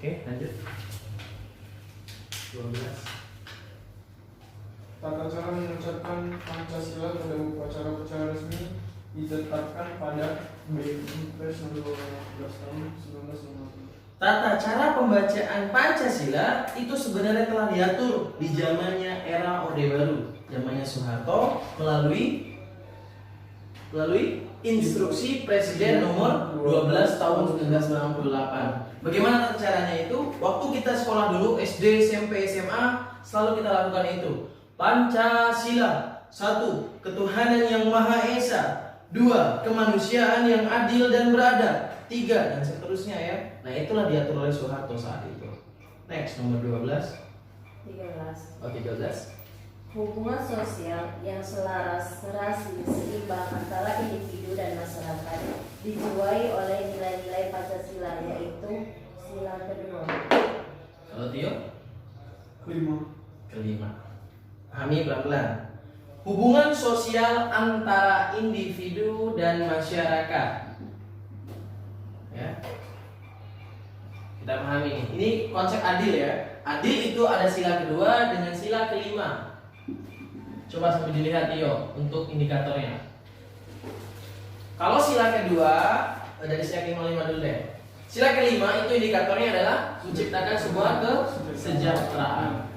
Oke, lanjut. 12. Tata cara mengucapkan Pancasila pada upacara-upacara resmi ditetapkan pada Impres nomor 12 tahun 1950. Tata cara pembacaan Pancasila itu sebenarnya telah diatur di zamannya era Orde Baru, zamannya Soeharto melalui instruksi Presiden nomor 12 tahun 1968. Bagaimana tata caranya itu? Waktu kita sekolah dulu SD, SMP, SMA selalu kita lakukan itu. Pancasila. 1. Ketuhanan yang Maha Esa. 2. Kemanusiaan yang adil dan beradab. 3 dan seterusnya ya. Nah, itulah diatur oleh Soeharto saat itu. Next, nomor 12. 13. Oh, 13. Hubungan sosial yang selaras, serasi, seimbang antara individu dan masyarakat dijiwai oleh nilai-nilai Pancasila, yaitu sila kedua. Kalau Tio? Kelima. Pahami pelan-pelan. Hubungan sosial antara individu dan masyarakat. Ya. Kita pahami ini. Ini konsep adil ya. Adil itu ada sila kedua dengan sila kelima. Coba sambil dilihat Tio untuk indikatornya. Kalau sila kedua dari sila kelima dulu deh. Sila kelima itu indikatornya adalah menciptakan sebuah kesejahteraan.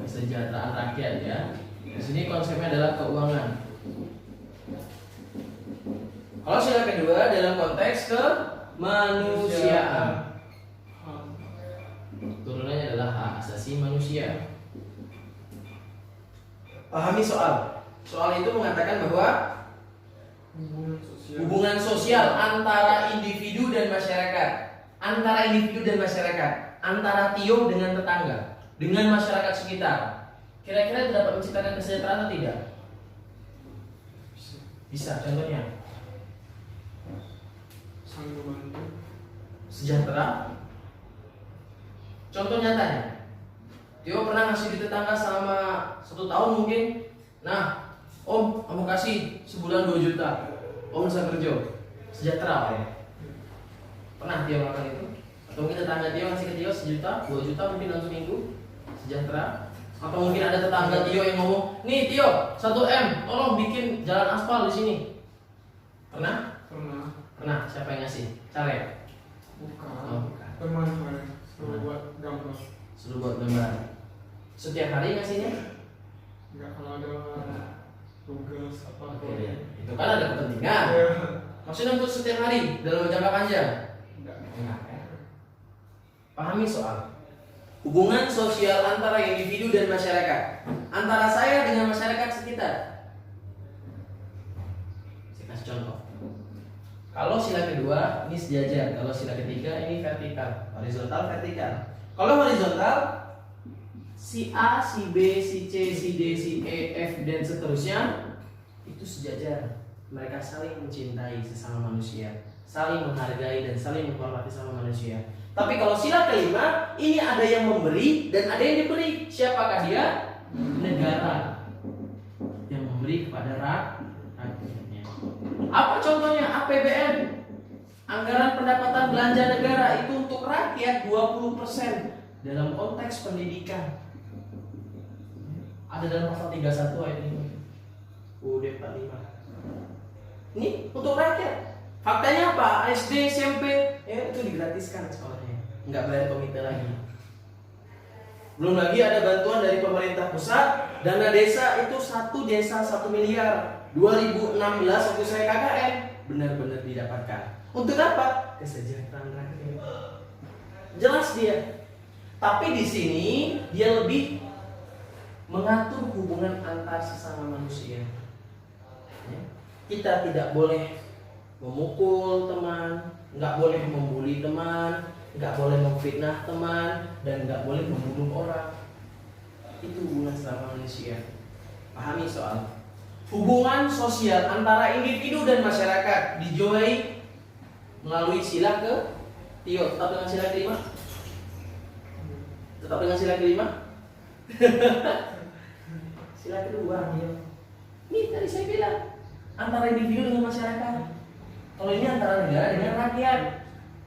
Kesejahteraan rakyat ya. Di sini konsepnya adalah keuangan. Kalau sila kedua dalam konteks kemanusiaan. Turunannya adalah hak asasi manusia. Pahami soal. Soal itu mengatakan bahwa hubungan sosial antara individu dan masyarakat, antara individu dan masyarakat, antara Tio dengan tetangga, dengan masyarakat sekitar. Kira-kira itu dapat menciptakan kesejahteraan atau tidak? Bisa. Contohnya? Saling membantu. Sejahtera. Contoh nyatanya, Tio pernah ngasih di tetangga selama 1 tahun mungkin. Nah, Om, kamu kasih sebulan 2 juta. Om bisa kerja. Sejahtera Pak ya? Pernah Tio melakukan itu? Atau mungkin tetangga Tio ngasih ke Tio 1 juta, 2 juta mungkin dalam seminggu. Sejahtera. Atau mungkin ada tetangga Tio yang ngomong, nih Tio, 1 M, tolong bikin jalan aspal di sini. Pernah? Pernah. Siapa yang ngasih? Care? Bukan. Oh, bukan. Teman saya suruh buat gambar. Suruh buat gambar. Setiap hari ngasihnya? Enggak, kalau ada tugas apa. Oke, itu kan ada kepentingan. Ya. Maksudnya untuk setiap hari dalam jangka panjang? Enggak. Enggak ya. Pahami soal hubungan sosial antara individu dan masyarakat, antara saya dengan masyarakat sekitar. Saya kasih contoh. Kalau sila kedua ini sejajar, kalau sila ketiga ini vertikal, horizontal vertikal. Kalau horizontal, si A, si B, si C, si D, si E, F dan seterusnya itu sejajar. Mereka saling mencintai sesama manusia, saling menghargai dan saling menghormati sesama manusia. Tapi kalau sila kelima, ini ada yang memberi dan ada yang diberi. Siapakah dia? Negara yang memberi kepada rakyatnya. Apa contohnya? APBN, anggaran pendapatan belanja negara itu untuk rakyat 20% dalam konteks pendidikan. Ada dalam pasal 31 ayat 5 UUD 45. Ini untuk rakyat. Faktanya apa? SD, SMP itu digratiskan sekolahnya, nggak bayar komite lagi. Belum lagi ada bantuan dari pemerintah pusat, dana desa itu 1 desa 1 miliar. 2016 waktu saya KKN benar-benar didapatkan. Untuk apa? Kesejahteraan rakyat. Jelas dia. Tapi di sini dia lebih mengatur hubungan antar sesama manusia. Ya. Kita tidak boleh memukul teman, nggak boleh membuli teman, nggak boleh memfitnah teman, dan nggak boleh membunuh orang. Itu hubungan sesama manusia. Pahami soal hubungan sosial antara individu dan masyarakat dijiwai melalui sila ke Tio. Tetap dengan sila kelima? Tetap dengan sila kelima? Sila kedua. Ini tadi saya bilang antara individu dengan masyarakat. Kalau ini antara negara dengan rakyat,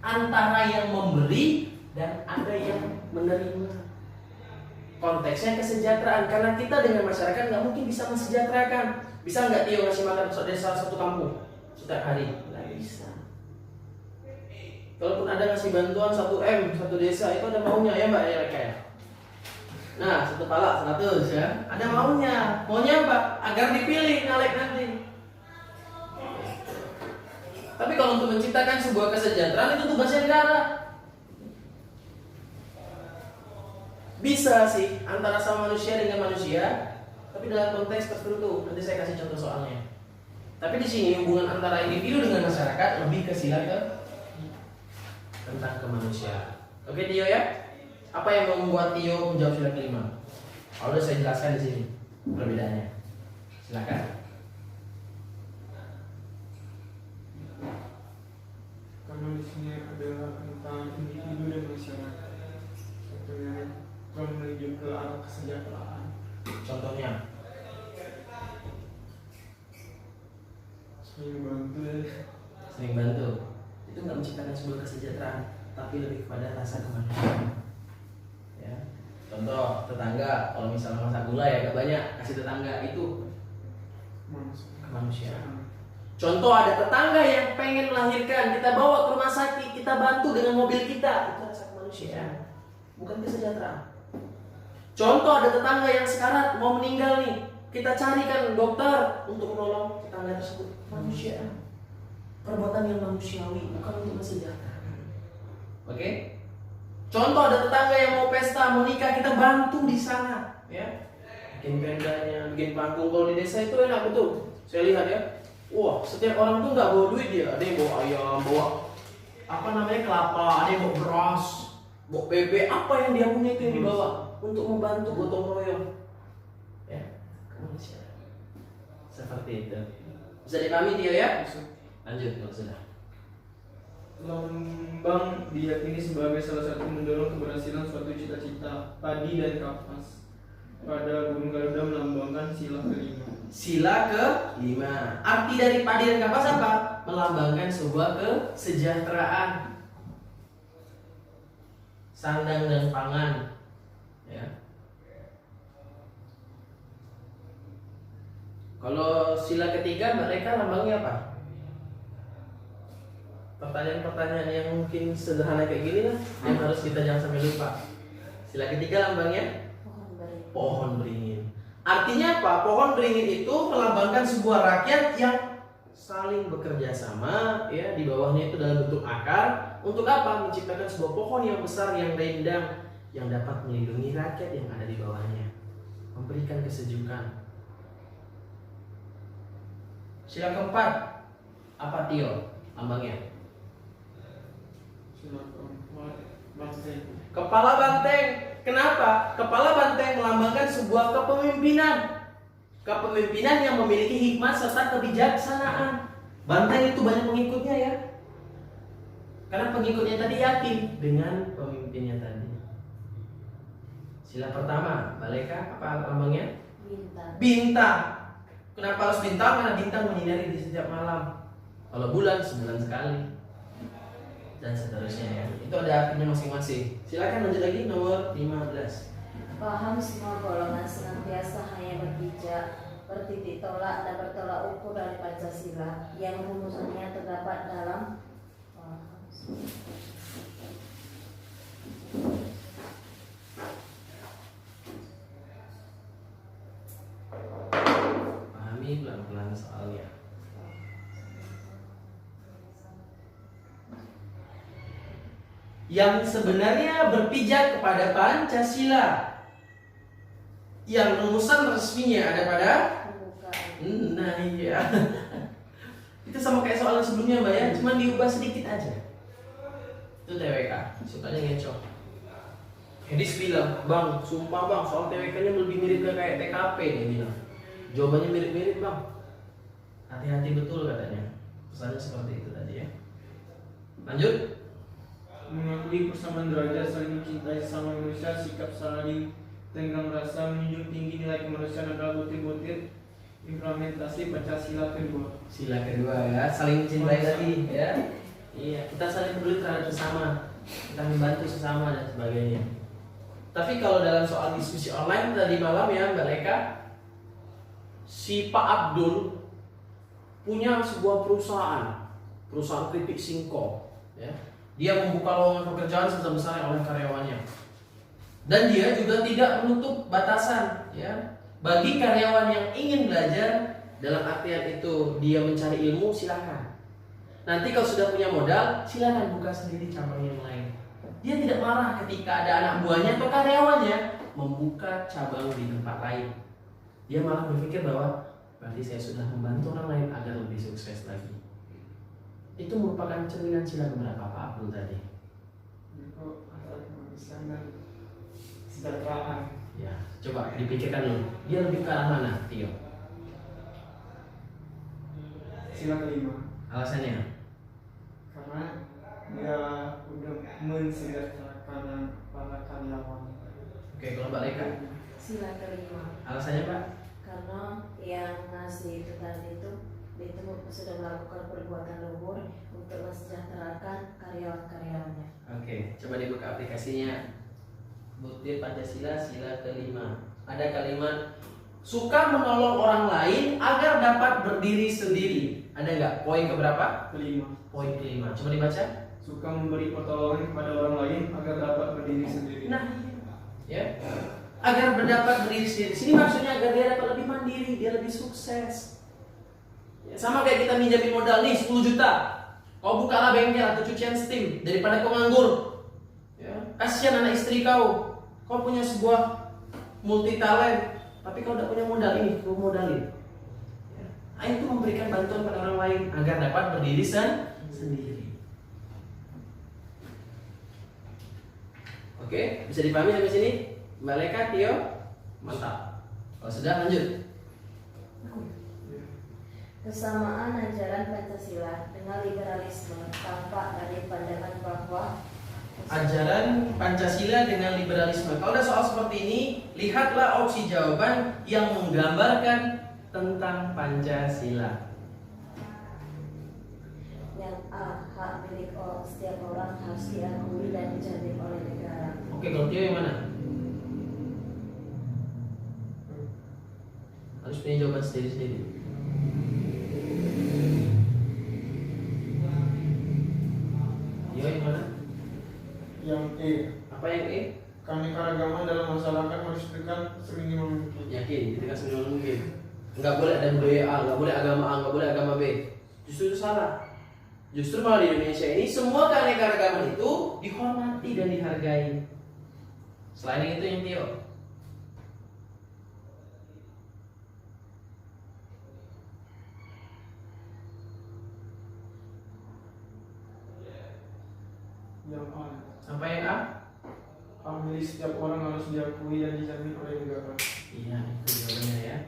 antara yang memberi dan ada yang menerima. Konteksnya kesejahteraan, karena kita dengan masyarakat nggak mungkin bisa mensejahterakan. Bisa nggak Tio ngasih makan desa satu kampung setiap hari? Nggak bisa. Kalaupun ada ngasih bantuan 1 M satu desa, itu ada maunya ya Mbak ya kayak. Nah, satu pala 100 ya, ada maunya. Maunya apa? Agar dipilih caleg nanti. Tapi kalau untuk menciptakan sebuah kesejahteraan itu tugasnya negara. Bisa sih antara sama manusia dengan manusia, tapi dalam konteks tertentu. Nanti saya kasih contoh soalnya. Tapi di sini hubungan antara individu dengan masyarakat lebih ke sila ke tentang kemanusiaan. Oke Tio ya? Apa yang membuat Tio menjawab sila kelima? Kalau saya jelaskan di sini perbedaannya. Silakan. Karena di sini adalah tentang individu dan masyarakat. Satunya akan menuju ke arah kesejahteraan. Contohnya, Sering bantu ya. sering bantu. Itu nggak menciptakan sebuah kesejahteraan, tapi lebih kepada rasa kemanusiaan. Ya. Contoh tetangga, kalau misalnya masak gula ya agak banyak, kasih tetangga, itu kemanusiaan. Contoh ada tetangga yang pengen melahirkan, kita bawa ke rumah sakit, kita bantu dengan mobil kita, itu rasa kemanusiaan, bukan kesejahteraan. Contoh ada tetangga yang sekarat mau meninggal nih, kita carikan dokter untuk menolong tetangga tersebut, kemanusiaan. Perbuatan yang manusiawi, bukan untuk kesejahteraan. Oke? Contoh ada tetangga yang mau pesta, mau nikah, kita bantu di sana, ya. Bikin pendanya, bikin panggung. Kalau di desa itu enak betul. Saya lihat ya. Wah, setiap orang tuh nggak bawa duit dia. Ada yang bawa ayam, bawa apa namanya kelapa, ada yang bawa beras, bawa bebek, apa yang dia punya itu yang dibawa untuk membantu gotong royong. Ya, kemanusiaan. Seperti itu. Bisa dipahami Tio ya? Lanjut kalau sudah. Lambang diyakini sebagai salah satu mendorong keberhasilan suatu cita-cita. Padi dan kapas. Pada burung Garuda melambangkan sila kelima. Sila ke-5. Arti dari padi dan kapas apa? Melambangkan sebuah kesejahteraan. Sandang dan pangan. Ya. Kalau sila ketiga mereka lambangnya apa? Pertanyaan-pertanyaan yang mungkin sederhana kayak gini lah yang harus kita jangan sampai lupa. Sila ketiga lambangnya pohon beringin. Artinya apa? Pohon beringin itu melambangkan sebuah rakyat yang saling bekerja sama, ya, di bawahnya itu dalam bentuk akar. Untuk apa? Menciptakan sebuah pohon yang besar, yang rindang, yang dapat melindungi rakyat yang ada di bawahnya, memberikan kesejukan. Sila keempat, apa Tio? Lambangnya? Sila keempat, banteng. Kepala banteng. Kenapa? Kepala banteng melambangkan sebuah kepemimpinan. Kepemimpinan yang memiliki hikmah serta kebijaksanaan. Banteng itu banyak pengikutnya ya. Karena pengikutnya tadi yakin dengan pemimpinnya tadi. Sila pertama, Baleka, apa lambangnya? Bintang. Bintang. Kenapa harus bintang? Karena bintang menyinari di setiap malam. Kalau bulan sebulan sekali. Dan seterusnya ya. Itu ada artinya masing-masing. Silakan lanjut lagi nomor 15. Paham semua golongan senantiasa hanya berpijak, bertitik tolak dan bertolak ukur dari Pancasila yang rumusnya terdapat dalam pahami pelan-pelan soalnya. Yang sebenarnya berpijak kepada Pancasila, yang rumusan resminya ada pada pembukaan. nah iya. Itu sama kayak soal sebelumnya Mbak ya, cuma diubah sedikit aja. Itu TWK, sukanya ngecoh. Hedis bilang, bang, sumpah bang, soal TWK-nya lebih mirip ke kayak TKP dia bilang. Jawabannya mirip-mirip bang. Hati-hati betul katanya. Pesannya seperti itu tadi ya. Lanjut. Mengakui persamaan derajat, saling mencintai sesama manusia, sikap saling tenggang rasa, menjunjung tinggi nilai kemanusiaan adalah butir-butir implementasi Pancasila kedua. Sila kedua ya, saling mencintai tadi ya. Iya, kita saling peduli terhadap sesama. kita membantu sesama dan sebagainya. Tapi kalau dalam soal diskusi online tadi malam ya Mbak Leka, si Pak Abdul punya sebuah perusahaan keripik singkong, ya. Dia membuka lowongan pekerjaan sebesar-besarnya oleh karyawannya, dan dia juga tidak menutup batasan, ya, bagi karyawan yang ingin belajar. Dalam artian itu dia mencari ilmu, silakan. Nanti kalau sudah punya modal, silakan buka sendiri cabang yang lain. Dia tidak marah ketika ada anak buahnya atau karyawannya membuka cabang di tempat lain. Dia malah berpikir bahwa berarti saya sudah membantu orang lain agar lebih sukses lagi. Itu merupakan cerminan sila keberapa Pak Abdul tadi? Itu antara kemanusiaan dan kesejahteraan. Ya, coba dipikirkan dulu. Dia lebih ke arah mana, Tio? Sila kelima. Alasannya? Karena dia udah mensejahterakan para karyawan. Oke, kalau Mbak Leka? Sila kelima. Alasannya Pak? Karena yang ngasih itu tadi itu sudah melakukan perbuatan luhur untuk mensejahterakan karyawan-karyawannya. Oke, coba dibuka aplikasinya. Butir Pancasila sila kelima. Ada kalimat suka menolong orang lain agar dapat berdiri sendiri. Ada nggak? Poin keberapa? Kelima. Poin kelima. Coba dibaca. Suka memberi pertolongan kepada orang lain agar dapat berdiri sendiri. Nah, ya. Agar berdapat berdiri sendiri. Sini maksudnya agar dia dapat lebih mandiri, dia lebih sukses. Ya, sama kayak kita minjamin modal nih 10 juta. Kau bukalah bengkel atau cucian steam daripada kau nganggur. Ya, kasihan anak istri kau. Kau punya sebuah multi talent, tapi kau tidak punya modal ini, kau modalin. Ya. Itu memberikan bantuan pada orang lain agar dapat berdiri sendiri. Oke, bisa dipahami sampai sini? Mbak Leka, Tio, mantap. Kalau sudah lanjut. Kesamaan ajaran Pancasila dengan liberalisme tampak dari pandangan bahwa Ajaran Pancasila dengan liberalisme. Kalau ada soal seperti ini, lihatlah opsi jawaban yang menggambarkan tentang Pancasila. yang A. Hak milik setiap orang harus diakui dan dijamin oleh negara. Oke, kalau Tio yang mana? Harus punya jawaban sendiri-sendiri. Tio yang mana? Yang E. Apa yang E? Keanekaragaman dalam masyarakat harus ditekan seminimal mungkin. Yakin, kita kan seminimal mungkin. Nggak boleh ada budaya A, nggak boleh agama A, nggak boleh agama B. Justru itu salah. Justru malah di Indonesia ini semua keanekaragaman itu dihormati dan dihargai. Selain itu yang Tio. Yang A. Apa yang A? Hak milik setiap orang harus diakui dan dijamin oleh negara. Iya, itu jawabannya ya.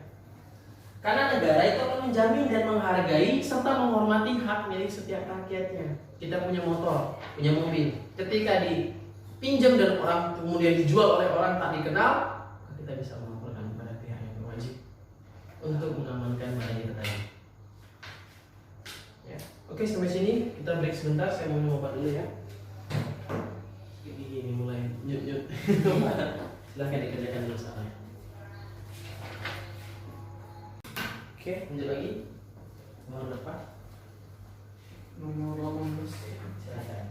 Karena negara itu akan menjamin dan menghargai serta menghormati hak milik setiap rakyatnya. Kita punya motor, punya mobil. Ketika dipinjam dan orang kemudian dijual oleh orang tak dikenal, kita bisa melaporkan kepada pihak yang berwajib untuk mengamankan barang kita tadi. Ya. Oke, sampai sini kita break sebentar. Saya mau minum obat dulu ya. Ini mulai nyut-nyut. Silahkan dikerjakan dulu soalnya. Oke, lanjut lagi. Nomor berapa? Nomor 18. Silakan.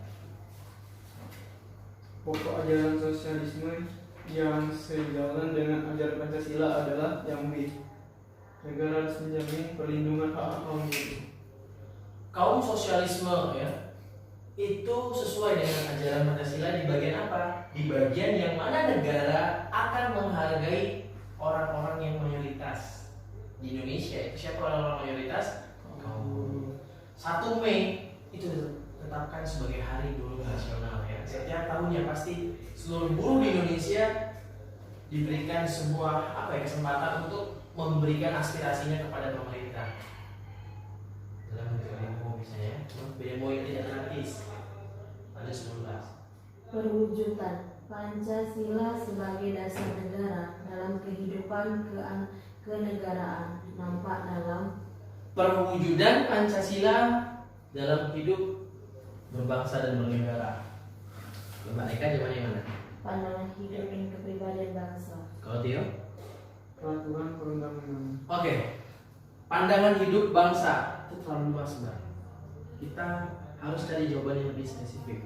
Pokok ajaran sosialisme yang sejalan dengan ajaran Pancasila adalah yang B. Negara harus menjamin perlindungan hak kaum buruh. Kaum sosialisme ya, itu sesuai dengan ajaran Pancasila di bagian apa? Di bagian yang mana negara akan menghargai orang-orang yang mayoritas. Di Indonesia itu siapa orang-orang mayoritas? Kaum buruh. 1 Mei itu ditetapkan sebagai hari buruh nasional ya. Setiap tahunnya pasti seluruh buruh di Indonesia diberikan sebuah kesempatan untuk memberikan aspirasinya kepada pemerintah. Dalam bentuk demo misalnya, demo yang tidak anarkis. Ada 19. Perwujudan Pancasila sebagai dasar negara dalam kehidupan kenegaraan nampak dalam Perwujudan Pancasila dalam hidup berbangsa dan bernegara. Mbak Eka jawabannya mana? Pandangan hidup dan kepribadian bangsa. Kalau Tio? Peraturan perundang-undangan. Oke. Pandangan hidup bangsa itu terlalu luas, Mbak. Kita harus cari jawaban yang lebih spesifik.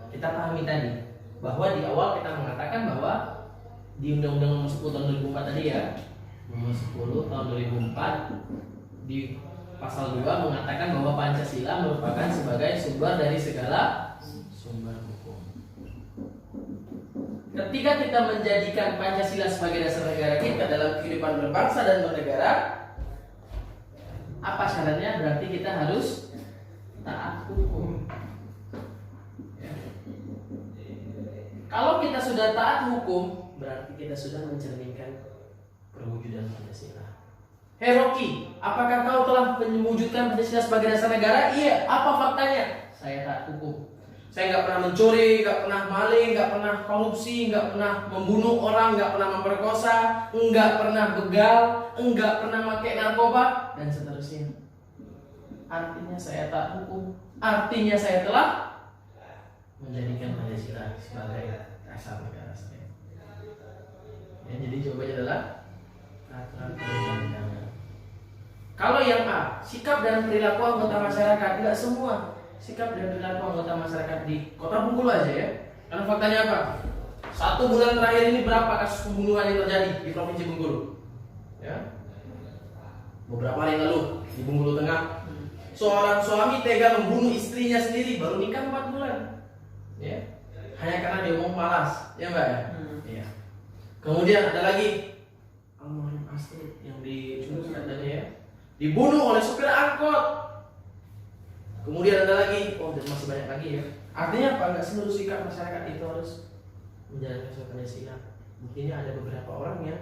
Kita pahami tadi bahwa di awal kita mengatakan bahwa di Undang-Undang Nomor 10 Tahun 2004 tadi ya, Nomor 10 Tahun 2004 di pasal 2 mengatakan bahwa Pancasila merupakan sebagai sumber dari segala sumber hukum. Ketika kita menjadikan Pancasila sebagai dasar negara kita dalam kehidupan berbangsa dan bernegara, apa syaratnya? Berarti kita harus taat hukum. Ya. Kalau kita sudah taat hukum, berarti kita sudah mencerminkan perwujudan Pancasila. Hei Rocky, apakah kau telah mewujudkan Pancasila sebagai dasar negara? Iya. Apa faktanya? Saya taat hukum. Saya nggak pernah mencuri, nggak pernah maling, nggak pernah korupsi, nggak pernah membunuh orang, nggak pernah memperkosa, nggak pernah begal, nggak pernah pakai narkoba, dan seterusnya. Artinya saya taat hukum. Artinya saya telah menjadikan Pancasila sebagai dasar negara saya. Ya, jadi jawabannya adalah peraturan perundang-undangan. Kalau yang A, sikap dan perilaku anggota masyarakat, enggak semua. Sikap dan perilaku anggota masyarakat di Kota Bengkulu aja ya. Karena faktanya apa? 1 bulan terakhir ini berapa kasus pembunuhan yang terjadi di Provinsi Bengkulu? Ya. Beberapa hari lalu di Bengkulu Tengah, seorang suami tega membunuh istrinya sendiri baru nikah 4 bulan. Ya. Hanya karena dia mau malas, ya Mbak ya? Iya. Kemudian ada lagi almarhum Astrid yang diculik katanya ya, dibunuh oleh supir angkot. Kemudian ada lagi, dan masih banyak lagi ya. Artinya apa? Enggak seluruh sikap masyarakat itu harus menjalankan suatu Pancasila. Buktinya ada beberapa orang yang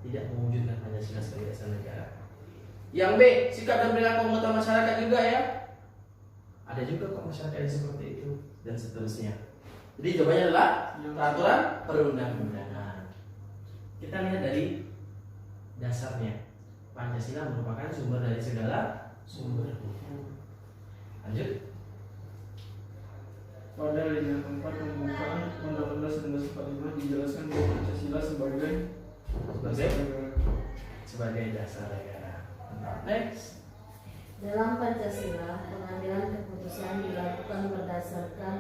tidak mewujudkan Pancasila sebagai dasar negara. Yang B, sikap dan perilaku anggota masyarakat juga ya. Ada juga kok masyarakat yang seperti itu dan seterusnya. Jadi jawabannya adalah peraturan perundang-undangan. Kita lihat dari dasarnya. Pancasila merupakan sumber dari segala sumber hukum. Lanjut. Pada alinea 4 pembukaan Undang-Undang 1945 dijelaskan bahwa Pancasila sebagai dasar negara. Next. Dalam Pancasila, pengambilan keputusan dilakukan berdasarkan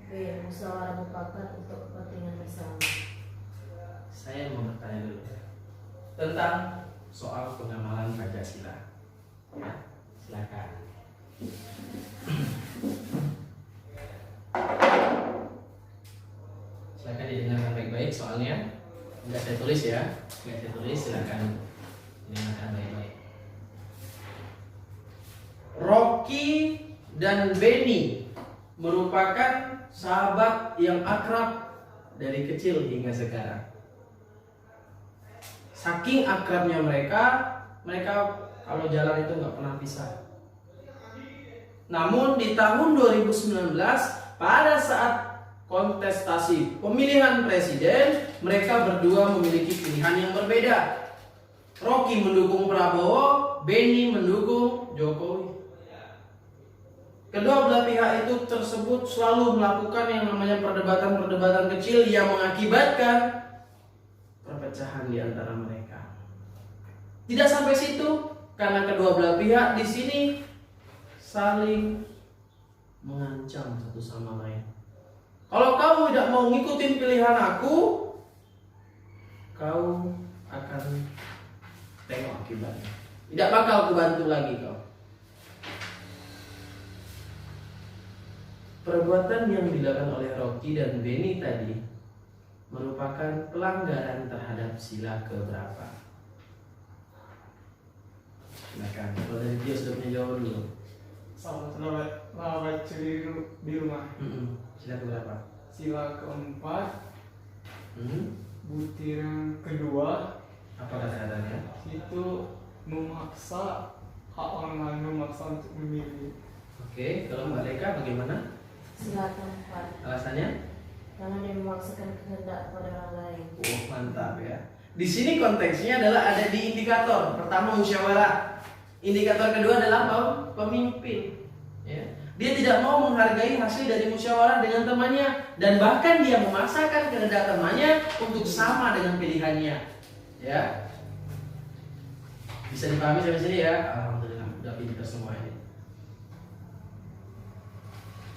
B. Musyawarah mufakat untuk kepentingan bersama. Saya mau bertanya dulu tentang soal pengamalan Pancasila. Ya, silakan. Silakan didengarkan baik-baik soalnya nggak saya tulis ya, nggak saya tulis, silakan didengarkan baik-baik. Rocky dan Benny merupakan sahabat yang akrab dari kecil hingga sekarang. Saking akrabnya mereka kalau jalan itu nggak pernah pisah. Namun di tahun 2019 pada saat kontestasi pemilihan presiden, mereka berdua memiliki pilihan yang berbeda. Rocky mendukung Prabowo, Benny mendukung Jokowi. Kedua belah pihak itu tersebut selalu melakukan yang namanya perdebatan-perdebatan kecil yang mengakibatkan perpecahan di antara mereka. Tidak sampai situ, karena kedua belah pihak di sini saling mengancam satu sama lain. Kalau kamu tidak mau ngikutin pilihan aku, kau akan tengok akibatnya. Tidak bakal kubantu lagi kau. Perbuatan yang dilakukan oleh Rocky dan Benny tadi merupakan pelanggaran terhadap sila keberapa? Silakan. Kalau dari dia sudah punya jawaban dulu. Sama lawan curi di rumah. Sila keberapa? Sila keempat, butir yang kedua, Apa kata-katanya? itu memaksa hak orang lain, memaksa untuk memilih. Oke, kalau Mbak Leka bagaimana? Sila keempat, Alasannya? karena dia memaksakan kehendak pada orang lain. Oh, mantap ya. Di sini konteksnya adalah ada di indikator. Pertama musyawarah. Indikator kedua adalah pemimpin. Ya. Dia tidak mau menghargai hasil dari musyawarah dengan temannya, dan bahkan dia memaksakan kehendak temannya untuk sama dengan pilihannya. Ya, bisa dipahami sampai sini ya? Alhamdulillah, udah pintar semua ini.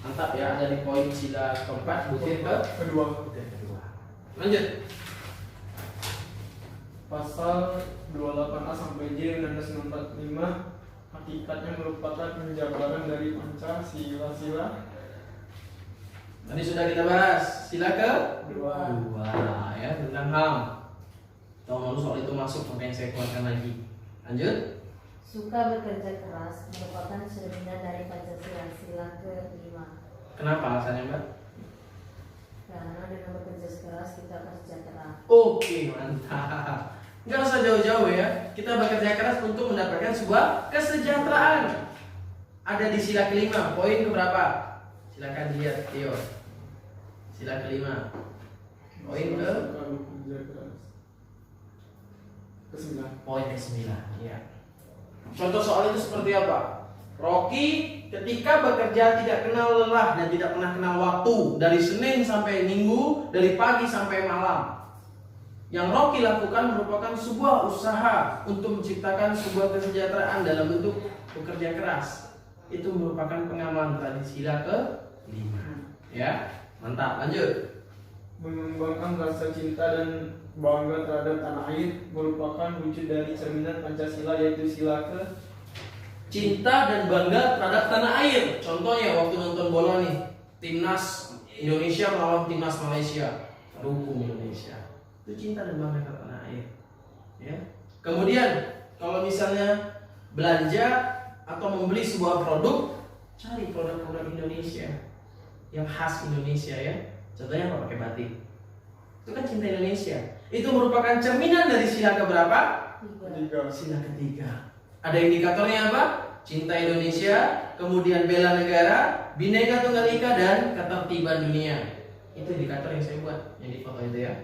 Mantap ya, ada di poin sila keempat, butir kedua. kedua. Lanjut. Pasal 28A sampai J Undang-Undang 45 hakikatnya merupakan penjabaran dari Pancasila. Tadi sudah kita bahas sila Kedua. kedua ya, tentang HAM. Tahun lalu soal itu masuk, sampai yang saya keluarkan lagi. Lanjut. Suka bekerja keras merupakan cerminan dari Pancasila, sila ke-5. Kenapa alasannya, Mbak? Karena dengan bekerja keras kita akan sejahtera. Oke, mantap. Nggak usah jauh-jauh ya. Kita bekerja keras untuk mendapatkan sebuah kesejahteraan. Ada di sila kelima, poin keberapa? Silakan dilihat, Tio. Sila kelima. Poin ke? Ke-9. Poin ke-9. Ya. Contoh soal itu seperti apa? Rocky ketika bekerja tidak kenal lelah dan tidak pernah kenal waktu, dari Senin sampai Minggu, dari pagi sampai malam. Yang Rocky lakukan merupakan sebuah usaha untuk menciptakan sebuah kesejahteraan dalam bentuk bekerja keras. Itu merupakan pengamalan tradisi sila ke-5. Ya, mantap. Lanjut. Mengembangkan rasa cinta dan bangga terhadap tanah air merupakan wujud dari cerminan Pancasila, yaitu sila ke Cinta dan bangga terhadap tanah air. Contohnya waktu nonton bola nih, timnas Indonesia melawan timnas Malaysia, dukung Indonesia. Itu cinta dan bangga terhadap tanah air. Ya. Kemudian kalau misalnya belanja atau membeli sebuah produk, cari produk-produk Indonesia yang khas Indonesia ya. Contohnya apa? Pakai batik. Itu kan cinta Indonesia. Itu merupakan cerminan dari sila keberapa? 3. Sila ketiga. Ada indikatornya apa? Cinta Indonesia, kemudian bela negara, Bhinneka Tunggal Ika, dan ketertiban dunia. Itu indikator yang saya buat, yang di foto itu ya.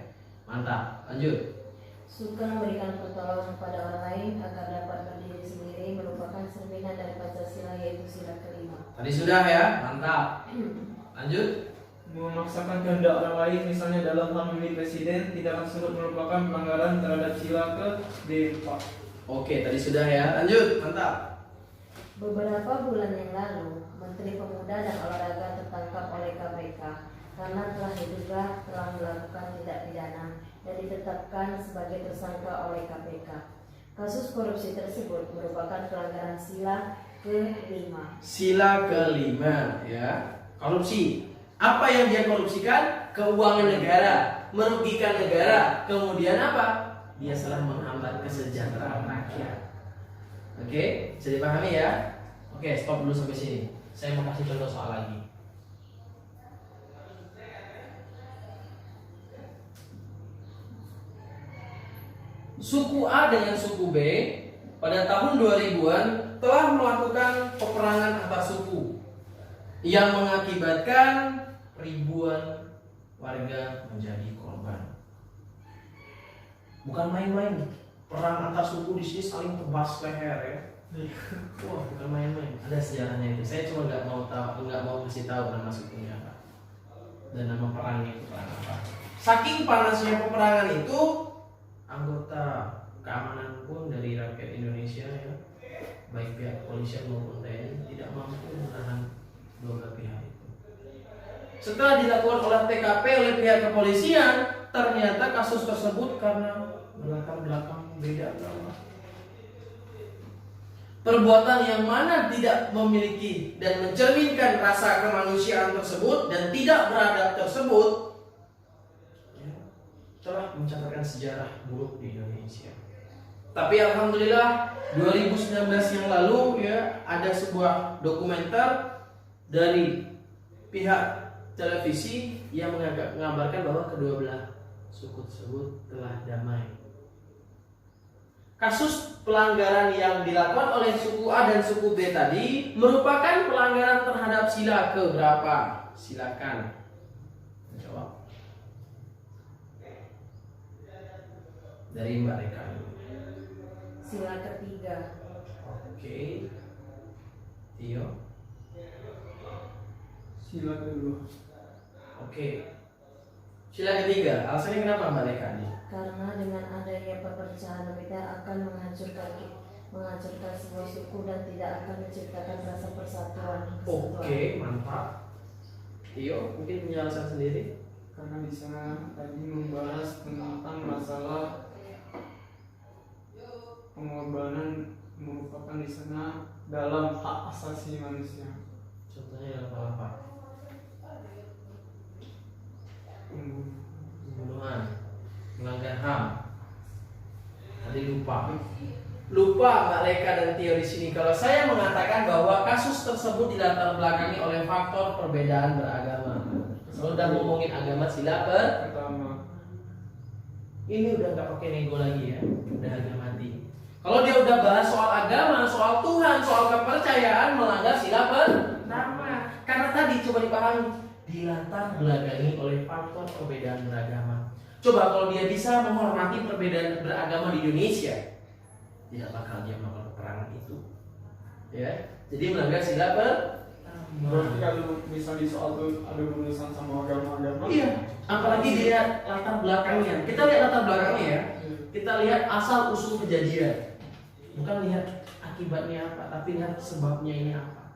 Mantap. Lanjut. Suka memberikan pertolongan kepada orang lain agar dapat berdiri sendiri merupakan cerminan dari Pancasila, yaitu sila ke-5. Tadi sudah ya. Mantap. Lanjut. memaksakan kehendak orang lain, misalnya dalam hal memilih presiden, tidak akan surut merupakan pelanggaran terhadap sila ke-4. Oke, tadi sudah ya. Lanjut. Mantap. Beberapa bulan yang lalu, Menteri Pemuda dan Olahraga tertangkap oleh KPK karena telah diduga telah melakukan tindak pidana dan ditetapkan sebagai tersangka oleh KPK. Kasus korupsi tersebut merupakan pelanggaran sila ke-5. Sila ke-5 ya. Korupsi. Apa yang dia korupsikan? Keuangan negara, merugikan negara. Kemudian apa? Dia telah menghambat kesejahteraan rakyat. Oke, bisa dipahami ya? Oke, stop dulu sampai sini. Saya mau kasih contoh soal lagi. Suku A dengan suku B pada tahun 2000-an telah melakukan peperangan antar suku yang mengakibatkan ribuan warga menjadi korban. Bukan main-main. Perang antar suku di sini saling tebas leher ya. Wah, bukan main-main. Ada sejarahnya itu. Saya cuma nggak mau kasih tahu nama sukunya apa dan nama perangnya itu perang apa. Saking panasnya peperangan itu, anggota keamanan pun dari rakyat Indonesia ya, baik pihak kepolisian maupun TNI, tidak mampu menahan dua belah pihak itu. Setelah dilakukan olah TKP oleh pihak kepolisian, ternyata kasus tersebut karena latar belakang beda agama. Perbuatan yang mana tidak memiliki dan mencerminkan rasa kemanusiaan tersebut dan tidak beradab tersebut ya, telah mencatatkan sejarah buruk di Indonesia. Tapi alhamdulillah 2019 yang lalu ya, ada sebuah dokumenter dari pihak televisi yang mengabarkan bahwa kedua belah suku tersebut telah damai. Kasus pelanggaran yang dilakukan oleh suku A dan suku B tadi merupakan pelanggaran terhadap sila keberapa? Silakan jawab. Dari Mbak Reka. Sila ke-3. Oke. Tio. Sila kedua. Oke. Sila ketiga, alasannya kenapa Mbak Leka nih? Karena dengan adanya perpecahan kita akan menghancurkan sebuah suku dan tidak akan menciptakan rasa persatuan. Oke, mantap. Tio, mungkin punya alasan sendiri? Karena di sana tadi membahas tentang masalah pengorbanan merupakan di sana dalam hak asasi manusia. Contohnya apa? Pembunuhan, melanggar HAM. Tadi lupa Mbak Leka dan Tio di sini. Kalau saya mengatakan bahwa kasus tersebut dilatar belakangi oleh faktor perbedaan beragama. Sudah ngomongin agama, sila Pertama, ini udah nggak pakai nego lagi ya, udah harga mati. Kalau dia udah bahas soal agama, soal Tuhan, soal kepercayaan, melanggar sila pertama. Karena tadi coba dipahami, dilatar belakangi oleh faktor perbedaan beragama. Coba kalau dia bisa menghormati perbedaan beragama di Indonesia, tidak bakal dia melakukan peperangan itu. Ya, jadi melanggar sila berarti kalau misalnya di soal itu ada urusan sama agama-agama. Iya, apalagi dilihat latar belakangnya. Kita lihat latar belakangnya ya. Kita lihat asal usul kejadian. Bukan lihat akibatnya apa, tapi lihat sebabnya ini apa.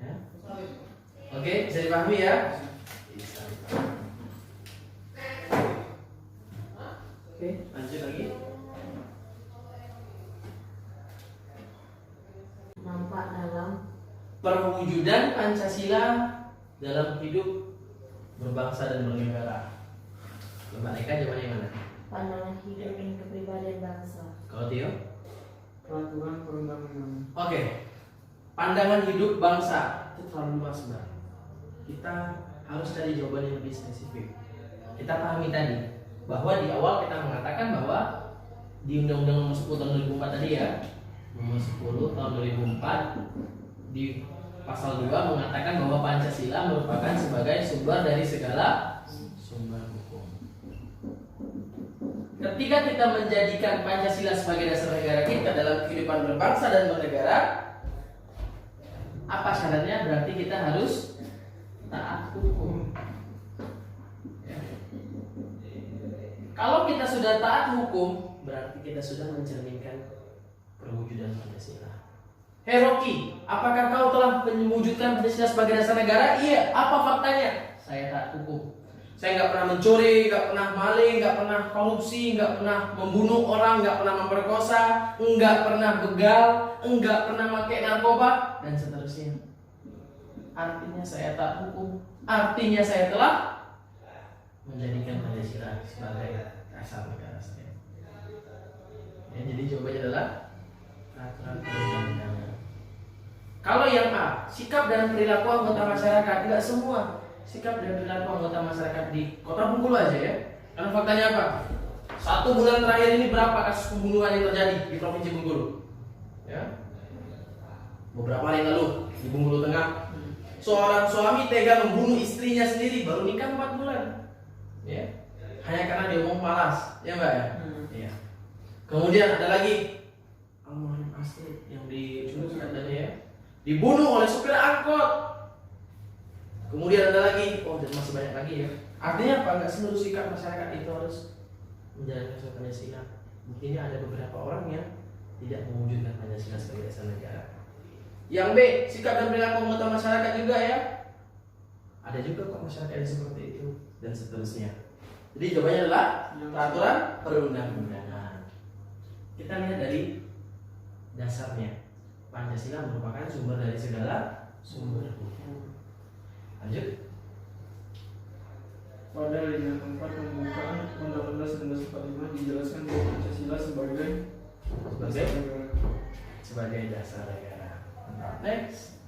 Ya. Oke, bisa dipahami ya? Bisa dipahami. Oke, lanjut lagi. Nampak dalam Perwujudan Pancasila dalam hidup berbangsa dan bernegara. Mbak Eka jawabannya mana? pandangan hidup dan kepribadian bangsa. Kalau Tio? Peraturan perundang-undangan. Oke. Pandangan hidup bangsa itu terlalu luas, Mbak. Kita harus cari jawaban yang lebih spesifik. Kita pahami tadi bahwa di awal kita mengatakan bahwa di Undang-Undang Nomor 10 Tahun 2004 tadi ya, Nomor 10 Tahun 2004 di Pasal 2 mengatakan bahwa Pancasila merupakan sebagai sumber dari segala sumber hukum. Ketika kita menjadikan Pancasila sebagai dasar negara kita dalam kehidupan berbangsa dan bernegara, apa syaratnya? Berarti kita harus taat hukum. Ya. Kalau kita sudah taat hukum, berarti kita sudah mencerminkan perwujudan Pancasila. Hei Rocky, apakah kau telah mewujudkan Pancasila sebagai dasar negara? Iya. Apa faktanya? Saya taat hukum. Saya nggak pernah mencuri, nggak pernah maling, nggak pernah korupsi, nggak pernah membunuh orang, nggak pernah memperkosa, nggak pernah begal, nggak pernah pakai narkoba, dan seterusnya. Artinya saya taat hukum. Artinya saya telah menjadikan Pancasila sebagai dasar negara saya. Ya, jadi jawabannya adalah peraturan perundang-undangan. Kalau yang A, sikap dan perilaku anggota masyarakat, tidak semua sikap dan perilaku anggota masyarakat di Kota Bengkulu aja ya. Karena faktanya apa? 1 bulan terakhir ini berapa kasus pembunuhan yang terjadi di Provinsi Bengkulu? Ya. Beberapa hari lalu di Bengkulu Tengah, seorang suami tega membunuh istrinya sendiri baru nikah 4 bulan. Ya. Hanya karena dia omong malas, ya Mbak ya? Iya. Kemudian ada lagi almarhum Astrid yang diculik katanya ya, dibunuh oleh supir angkot. Kemudian ada lagi, dan masih banyak lagi ya. Artinya apa? Nggak seluruh sikap masyarakat itu harus menjalankan suatu Pancasila. Buktinya ada beberapa orang yang tidak mewujudkan Pancasila sebagai dasar negara. Yang B, sikap dan perilaku anggota masyarakat juga ya. Ada juga kok masyarakat yang seperti itu dan seterusnya. Jadi jawabannya adalah peraturan perundang-undangan. Kita lihat dari dasarnya. Pancasila merupakan sumber dari segala sumber hukum. Lanjut. Pada linian 4 pembukaan Undang-Undang 1945 dijelaskan bahwa Pancasila sebagai dasar negara. Next.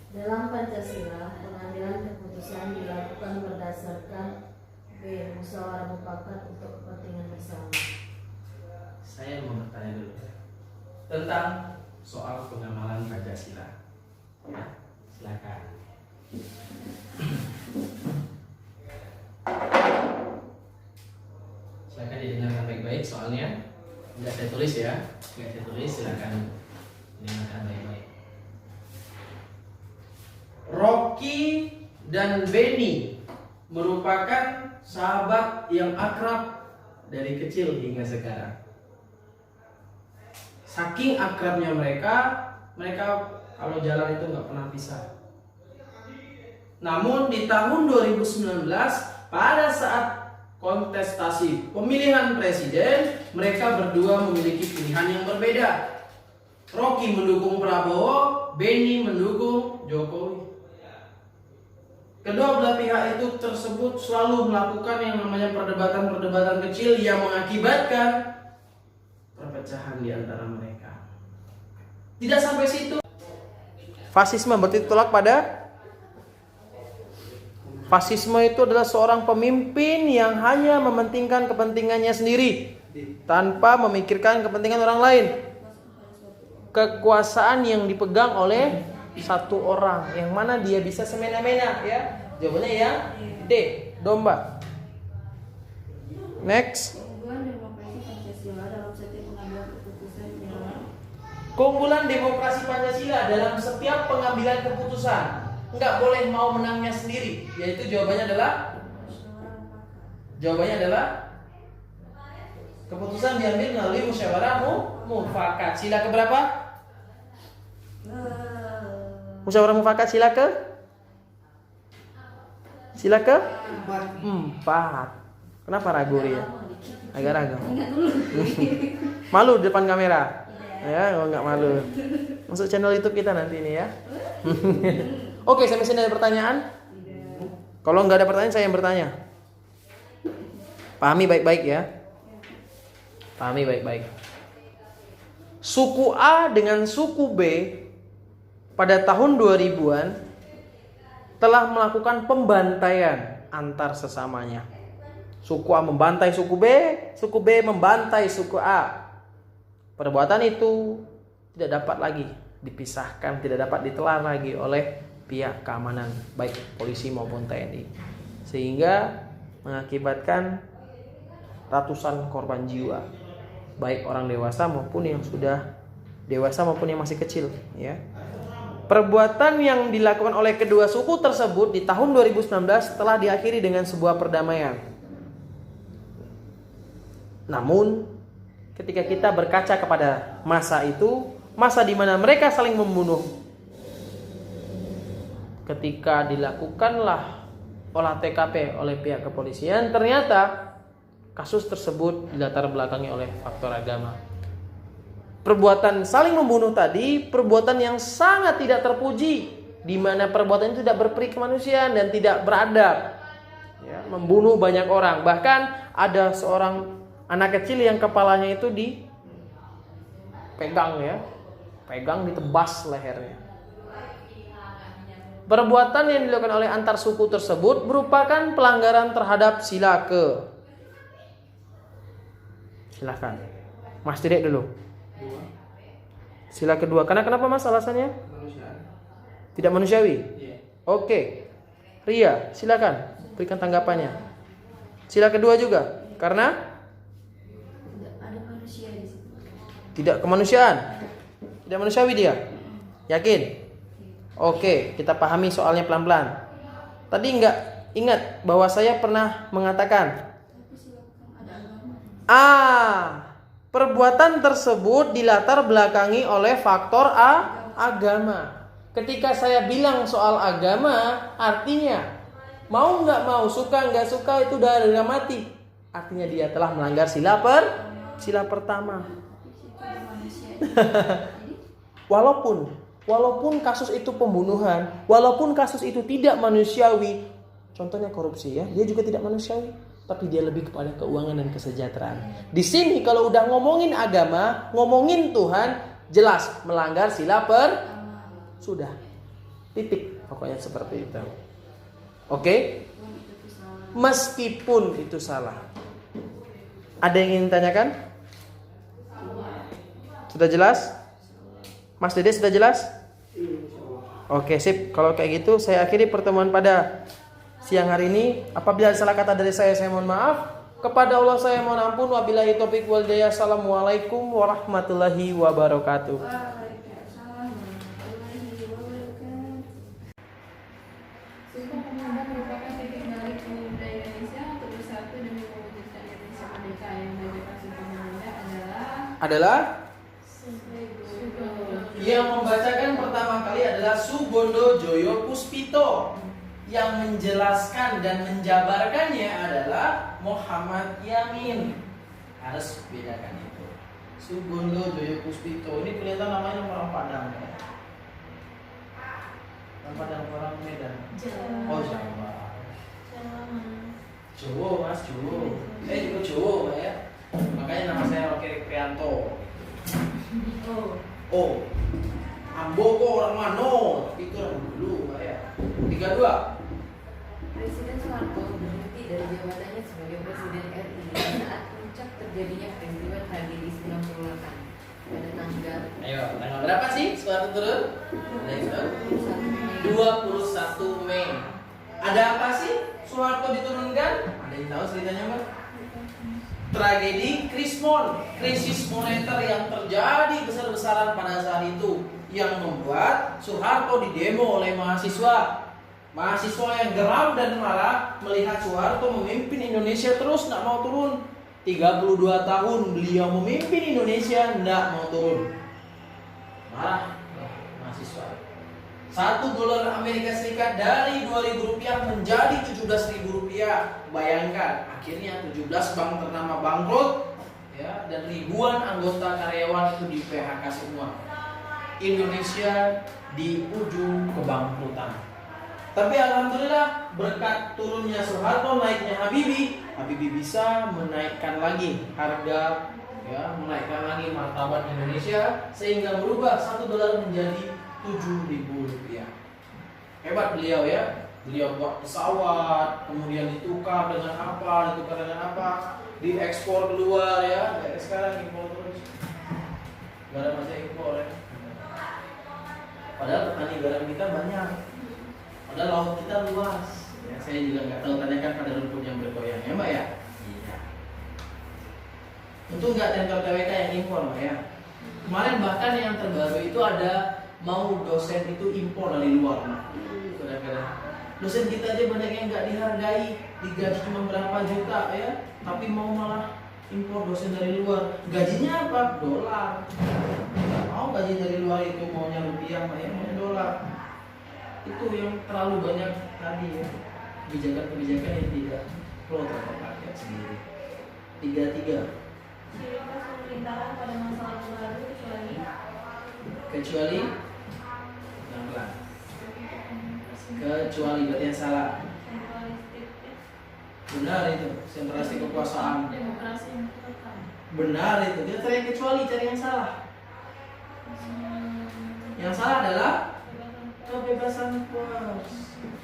Dalam Pancasila, pengambilan keputusan dilakukan berdasarkan B. Musyawarah mufakat untuk kepentingan bersama. Saya mau bertanya dulu tentang soal pengamalan Pancasila. Ya, silakan. Silakan didengarkan baik-baik soalnya nggak saya tulis ya, nggak saya tulis, silakan dengarkan baik-baik. Rocky dan Benny merupakan sahabat yang akrab dari kecil hingga sekarang. Saking akrabnya mereka kalau jalan itu nggak pernah pisah. Namun di tahun 2019 pada saat kontestasi pemilihan presiden, mereka berdua memiliki pilihan yang berbeda. Rocky mendukung Prabowo, Benny mendukung Jokowi. Kedua belah pihak itu tersebut selalu melakukan yang namanya perdebatan-perdebatan kecil yang mengakibatkan perpecahan di antara mereka. Tidak sampai situ. Fasisme berarti tolak pada fasisme itu adalah seorang pemimpin yang hanya mementingkan kepentingannya sendiri tanpa memikirkan kepentingan orang lain. Kekuasaan yang dipegang oleh satu orang, yang mana dia bisa semena-mena, ya. Jawabannya yang D, domba. Next. Keunggulan demokrasi Pancasila dalam setiap pengambilan keputusan. Enggak boleh mau menangnya sendiri, yaitu jawabannya adalah keputusan diambil melalui musyawarah mufakat. Sila keberapa? Musyawarah mufakat sila ke 4. Kenapa ragu ya? Agak ragu. Malu di depan kamera. Ya, enggak malu. Masuk channel YouTube kita nanti ini ya. Oke, sampai sini ada pertanyaan? Kalau nggak ada pertanyaan, saya yang bertanya. Pahami baik-baik ya. Pahami baik-baik. Suku A dengan suku B pada tahun 2000-an telah melakukan pembantaian antar sesamanya. Suku A membantai suku B membantai suku A. Perbuatan itu tidak dapat lagi dipisahkan, tidak dapat ditelan lagi oleh pihak keamanan baik polisi maupun TNI, sehingga mengakibatkan ratusan korban jiwa, baik orang dewasa maupun yang sudah dewasa maupun yang masih kecil, ya. Perbuatan yang dilakukan oleh kedua suku tersebut di tahun 2019 telah diakhiri dengan sebuah perdamaian. Namun ketika kita berkaca kepada masa itu, masa di mana mereka saling membunuh, ketika dilakukanlah olah TKP oleh pihak kepolisian, ternyata kasus tersebut dilatar belakangi oleh faktor agama. Perbuatan saling membunuh tadi perbuatan yang sangat tidak terpuji, di mana perbuatan itu tidak berperi kemanusiaan dan tidak beradab, ya, membunuh banyak orang. Bahkan ada seorang anak kecil yang kepalanya itu dipegang, ya, pegang, ditebas lehernya. Perbuatan yang dilakukan oleh antar suku tersebut merupakan pelanggaran terhadap sila ke. Silakan, Mas Direk dulu. Sila kedua. Karena kenapa Mas alasannya? Tidak manusiawi. Oke. Ria, silakan berikan tanggapannya. Sila kedua juga. Karena tidak kemanusiaan. Tidak manusiawi dia. Yakin? Oke, kita pahami soalnya pelan-pelan. Tadi enggak ingat bahwa saya pernah mengatakan perbuatan tersebut dilatar belakangi oleh faktor agama. Ketika saya bilang soal agama, artinya mau nggak mau, suka nggak suka itu udah harga mati. Artinya dia telah melanggar sila pertama. Walaupun kasus itu pembunuhan, walaupun kasus itu tidak manusiawi, contohnya korupsi, ya, dia juga tidak manusiawi, tapi dia lebih kepada keuangan dan kesejahteraan. Di sini kalau udah ngomongin agama, ngomongin Tuhan, jelas melanggar sila sudah. Titik, pokoknya seperti itu. Oke? Meskipun itu salah. Ada yang ingin tanyakan? Sudah jelas? Mas Dede sudah jelas? Oke, sip. Kalau kayak gitu saya akhiri pertemuan pada siang hari ini. Apabila ada salah kata dari saya mohon maaf. Kepada Allah saya mohon ampun. Wabillahi taufiq wal hidayah. Assalamualaikum warahmatullahi wabarakatuh. Waalaikumsalam warahmatullahi wabarakatuh. adalah yang membacakan pertama kali adalah Subondo Joyo Puspito. Yang menjelaskan dan menjabarkannya adalah Muhammad Yamin. Harus bedakan itu. Subondo Joyo Puspito. Ini kelihatan namanya orang Padang ya. Orang Padang, orang Medan. Oh, Jawa. Jawa mas, Jawa. Juga Jawa Mbak ya. Makanya nama saya Rocky Prianto. Oh, Ambo kok orang Mano, tapi itu orang dulu Mbak ya. 32. Presiden Soeharto berhenti dari jabatannya sebagai Presiden RI saat puncak terjadinya peristiwa tragedi 98 pada tanggal Tanggal berapa sih Soeharto turun? Ada yang tahu? 21 Mei. Ada apa sih Soeharto diturunkan? Ada yang tahu ceritanya Mbak? Tragedi Krismon, krisis moneter yang terjadi besar-besaran pada saat itu, yang membuat Soeharto didemo oleh mahasiswa. Mahasiswa yang geram dan marah melihat Soeharto memimpin Indonesia terus tidak mau turun. 32 tahun beliau memimpin Indonesia tidak mau turun. Marah mahasiswa. $1 Amerika Serikat dari Rp2.000 menjadi Rp17.000. Bayangkan, akhirnya 17 bank ternama bangkrut ya, dan ribuan anggota karyawan itu di PHK semua. Indonesia di ujung kebangkrutan. Tapi alhamdulillah berkat turunnya Soeharto, naiknya Habibie bisa menaikkan lagi harga ya, menaikkan lagi martabat Indonesia sehingga berubah $1 menjadi Rp7.000. Hebat beliau ya. Beliau buat pesawat, kemudian ditukar dengan apa, diekspor keluar ya. Kayak sekarang impor terus. Gak ada masa impor ya. Padahal petani garam kita banyak. Padahal laut kita luas. Ya, saya juga nggak tahu, tanyakan pada rumput yang bergoyang ya Mbak ya. Iya. Untung nggak tempel PWK yang impor Mbak ya. Kemarin bahkan yang terbaru itu ada mau dosen itu impor dari luar Mbak. Kadang-kadang dosen kita aja banyak yang nggak dihargai, digaji cuma berapa juta ya, tapi mau malah impor dosen dari luar. Gajinya apa? Dolar. Nggak mau gaji dari luar itu, maunya rupiah Mbak ya, maunya dolar. Itu yang terlalu banyak tadi ya, kebijakan-kebijakan yang tidak pro terhadap rakyat sendiri. 33. Ciri khas pemerintahan pada masa Orde Baru kecuali berarti yang salah. Benar itu, sentralisasi kekuasaan. Demokrasi yang terkekal. Benar itu, kita cari yang kecuali, cari yang salah. Yang salah adalah kebebasan pers.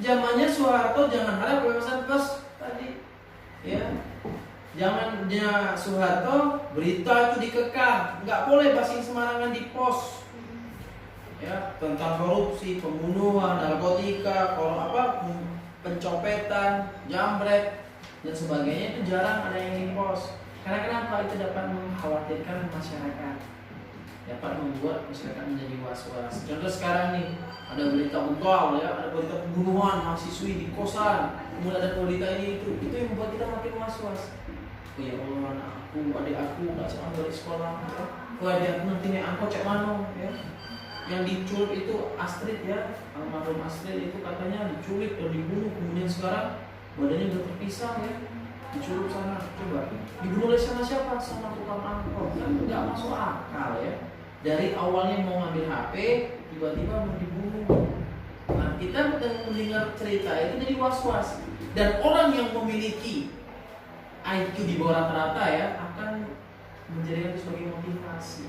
Zamannya Soeharto jangan harap kebebasan pers tadi. Ya. Zamannya Soeharto berita itu dikekang, nggak boleh basing sembarangan di pos. Ya, tentang korupsi, pembunuhan, narkotika, pencopetan, jambret dan sebagainya itu jarang ada yang di pos. Karena kenapa? Itu dapat mengkhawatirkan masyarakat, dapat membuat masyarakat menjadi was-was. Contoh sekarang nih, ada berita ugal ya, ada berita pembunuhan mahasiswi di kosan, kemudian ada berita ini itu yang membuat kita makin was-was. Oh ya Allah, adik aku nggak sama dari sekolah. Ya. Oh adik aku nanti naik angkot cek mano ya. Yang diculik itu Astrid ya, almarhum Astrid itu katanya diculik dan dibunuh, kemudian sekarang badannya udah terpisah ya, diculik sana. Coba dibunuh oleh sama siapa? Sama tukang angkot. Kan nggak masuk akal ya. Dari awalnya mau ngambil HP, tiba-tiba mau dibunuh. Nah kita mendengar cerita itu jadi was-was. Dan orang yang memiliki IQ di bawah rata-rata ya akan menjadikan itu sebagai motivasi.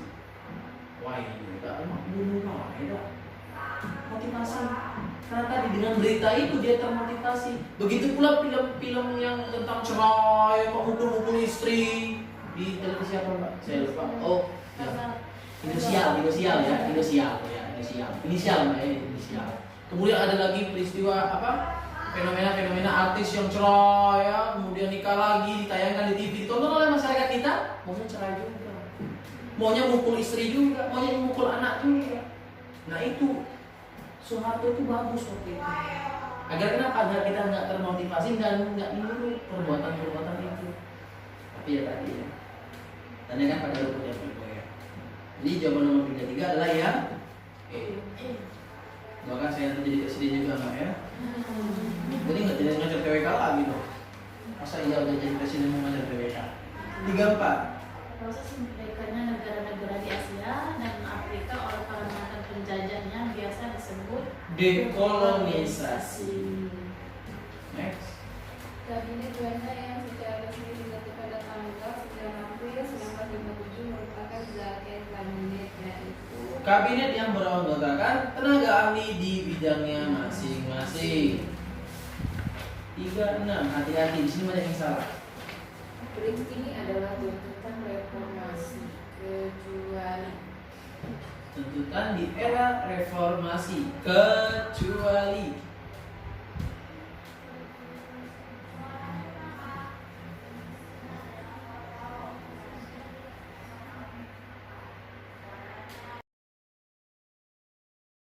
Wah ini emang bunuh ya, motivasi. Karena tadi dengan berita itu dia termotivasi. Begitu pula film-film yang tentang cerai, mukul istri di televisi apa Mbak? Saya lupa. Oh, ya. Inisial Mbak ya, inisial. Kemudian ada lagi peristiwa apa? Fenomena-fenomena artis yang cerai ya, kemudian nikah lagi, ditayangkan di TV, ditonton oleh masyarakat kita, maunya cerai juga. Maunya mukul istri juga, maunya mukul anak juga. Nah itu Soeharto itu bagus waktu itu. Agar kenapa? Agar kita nggak termotivasi dan nggak niru perbuatan-perbuatan itu. Tapi ya tadi ya, tanyakan pada rumput yang bergoyang. Jadi jawaban nomor 33 adalah yang E. Bahkan saya nanti jadi presiden juga nggak ya? Jadi nggak jadi ngajar TWK lagi dong. Masa iya udah jadi presiden mau ngajar TWK? 34. Proses merdekanya negara-negara di Asia dan Afrika oleh para mantan penjajahnya biasa disebut Dekolonisasi. Next. Kabinet Juanda yang secara resmi dibentuk pada tanggal 9 April 1957 merupakan Zaken Kabinet, yaitu Kabinet yang beranggotakan tenaga ahli di bidangnya masing-masing. 36. Hati-hati, di sini banyak yang salah. berikut ini adalah tuntutan reformasi kecuali Tuntutan di era reformasi kecuali